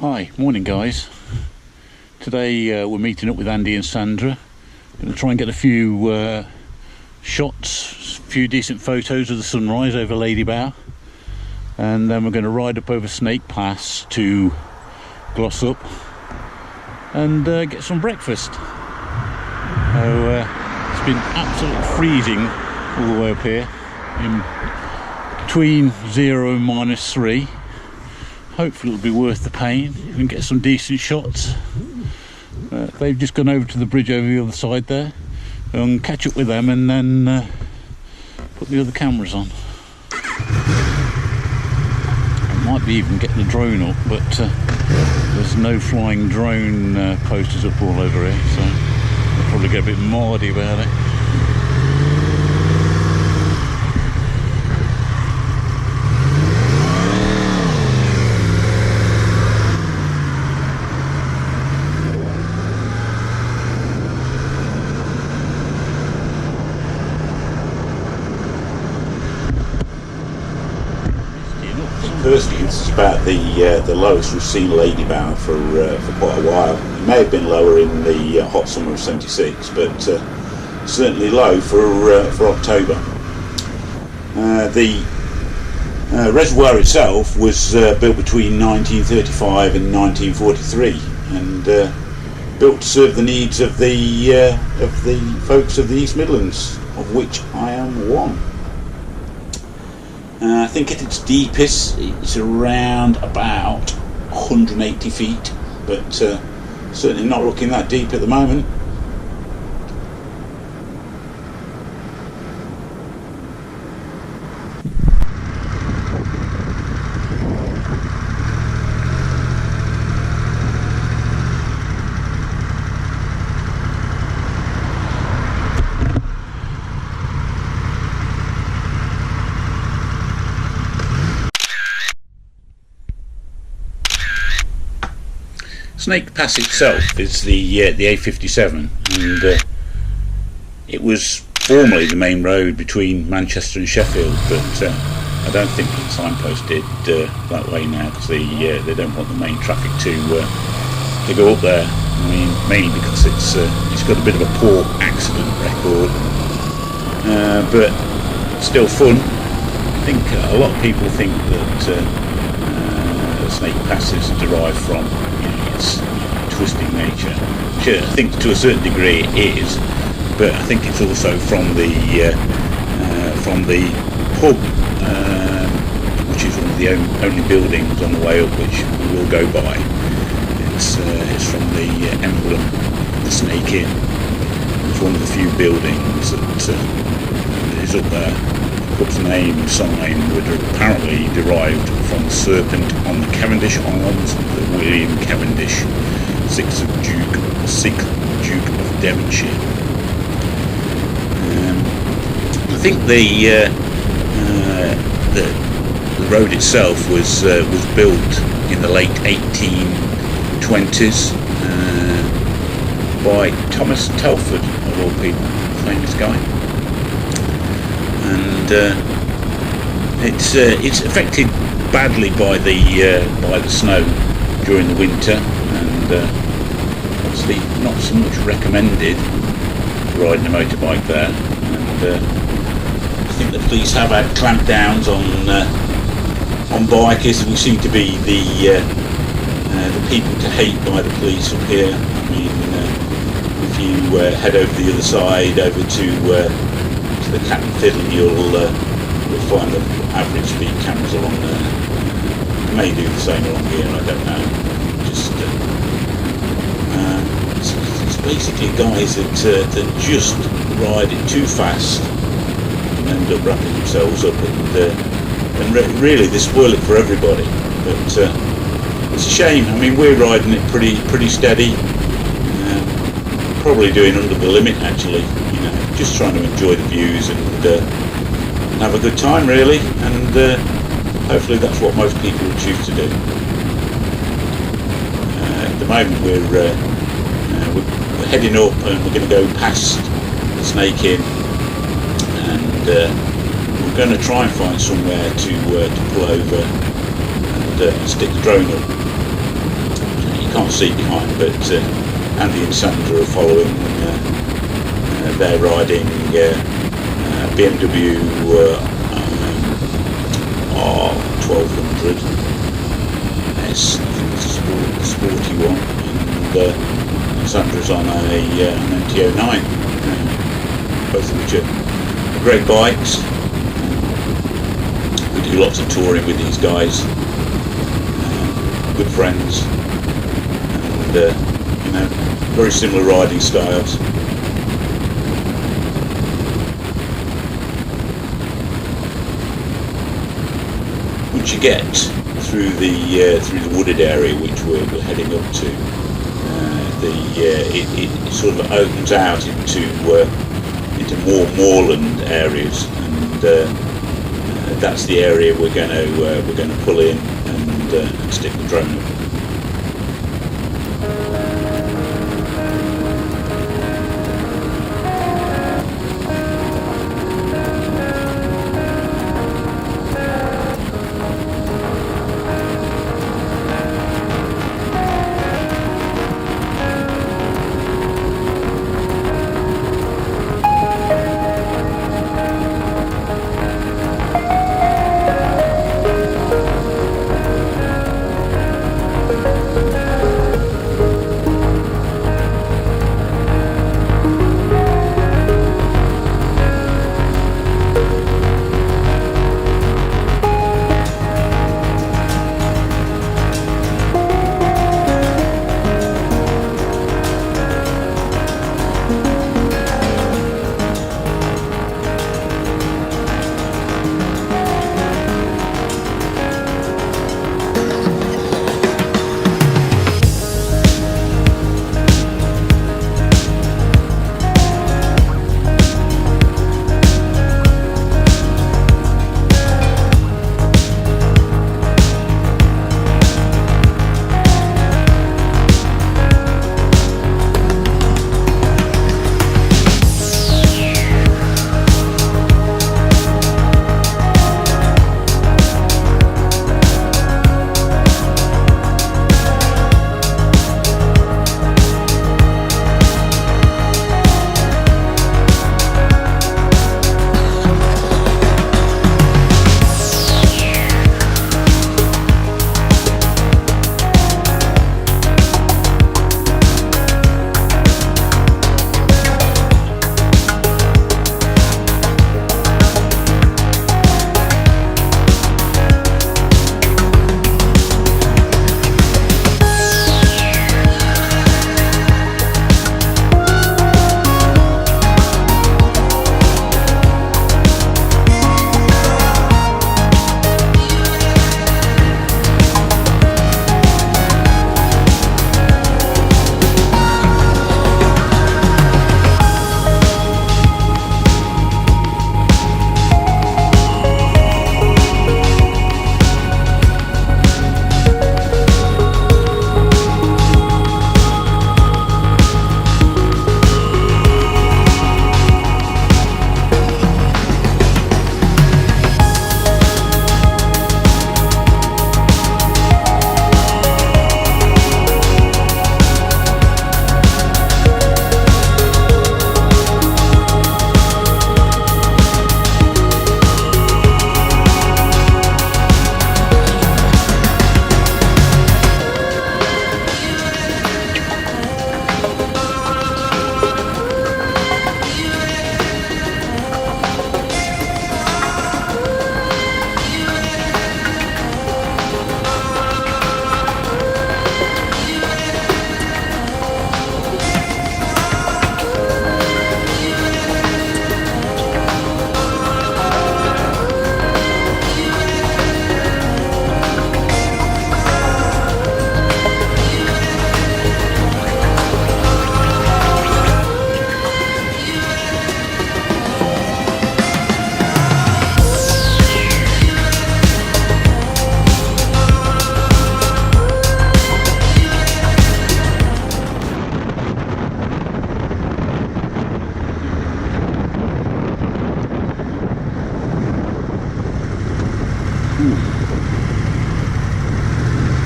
Hi, morning guys. Today we're meeting up with Andy and Sandra. Going to try and get a few shots, a few decent photos of the sunrise over Ladybower, and then we're going to ride up over Snake Pass to Glossop and get some breakfast. So it's been absolutely freezing all the way up here, in between 0 and -3. Hopefully it'll be worth the pain. We can get some decent shots. They've just gone over to the bridge over the other side there. I'll catch up with them and then put the other cameras on. I might be even getting the drone up, but there's no flying drone posters up all over here, so I'll probably get a bit mardy about it. Firstly, this is about the lowest we've seen Ladybower for quite a while. It may have been lower in the hot summer of '76, but certainly low for October. The reservoir itself was built between 1935 and 1943, and built to serve the needs of the folks of the East Midlands, of which I am one. I think at its deepest it's around about 180 feet, but certainly not looking that deep at the moment. Snake Pass itself is the A57, and it was formerly the main road between Manchester and Sheffield, but I don't think the signposted that way now, because they don't want the main traffic to go up there. I mean, mainly because it's got a bit of a poor accident record, but still fun. I think a lot of people think that Snake Pass is derived from its twisting nature, which I think to a certain degree it is, but I think it's also from the pub, which is one of the only buildings on the way up which we will go by. It's from the emblem of the Snake Inn. It's one of the few buildings that is up there. The pub's name sign would apparently derived from the serpent on the Cavendish Islands that William Cavendish, 6th Duke of Derbyshire. I think the road itself was built in the late 1820s by Thomas Telford, of all people, famous guy. And it's affected badly by the snow during the winter, and obviously not so much recommended riding a motorbike there. And I think the police have had clampdowns on bikers, and we seem to be the people to hate by the police up here. I mean, if you head over the other side over to the Cat and Fiddle, you'll find the average speed cameras along there. They may do the same along here, I don't know. Just it's basically guys that just ride it too fast and end up wrapping themselves up, and really they spoil it for everybody. But it's a shame. I mean, we're riding it pretty steady, probably doing under the limit actually. Just trying to enjoy the views and have a good time really, and hopefully that's what most people would choose to do. At the moment we're heading up, and we're going to go past the Snake Inn, and we're going to try and find somewhere to pull over and stick the drone up. can't see behind, but Andy and Sandra are following. They're riding BMW R1200 S, I think it's a sporty one, and Sandra's on an MT09, both of which are great bikes. We do lots of touring with these guys, good friends, and very similar riding styles. Once you get through the wooded area which we're heading up to, it sort of opens out into more moorland areas, and that's the area we're going to pull in and stick the drone up.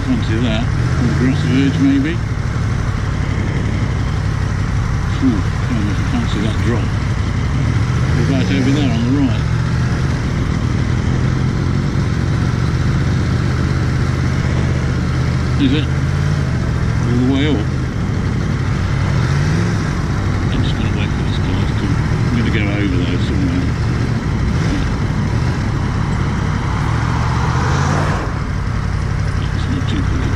Can't do that. grass verge maybe. Ooh, I can't see that drop. Right over there on the right. Is it? All the way up? I'm just going to wait for this car to come. I'm going to go over there somewhere. It's not too bad.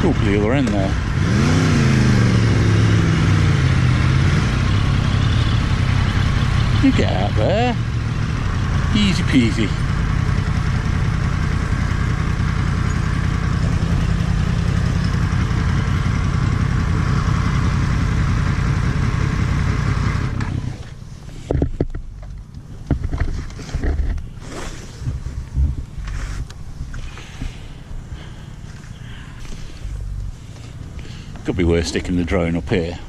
Up the other end there. You get out there. Easy peasy. Could be worth sticking the drone up here.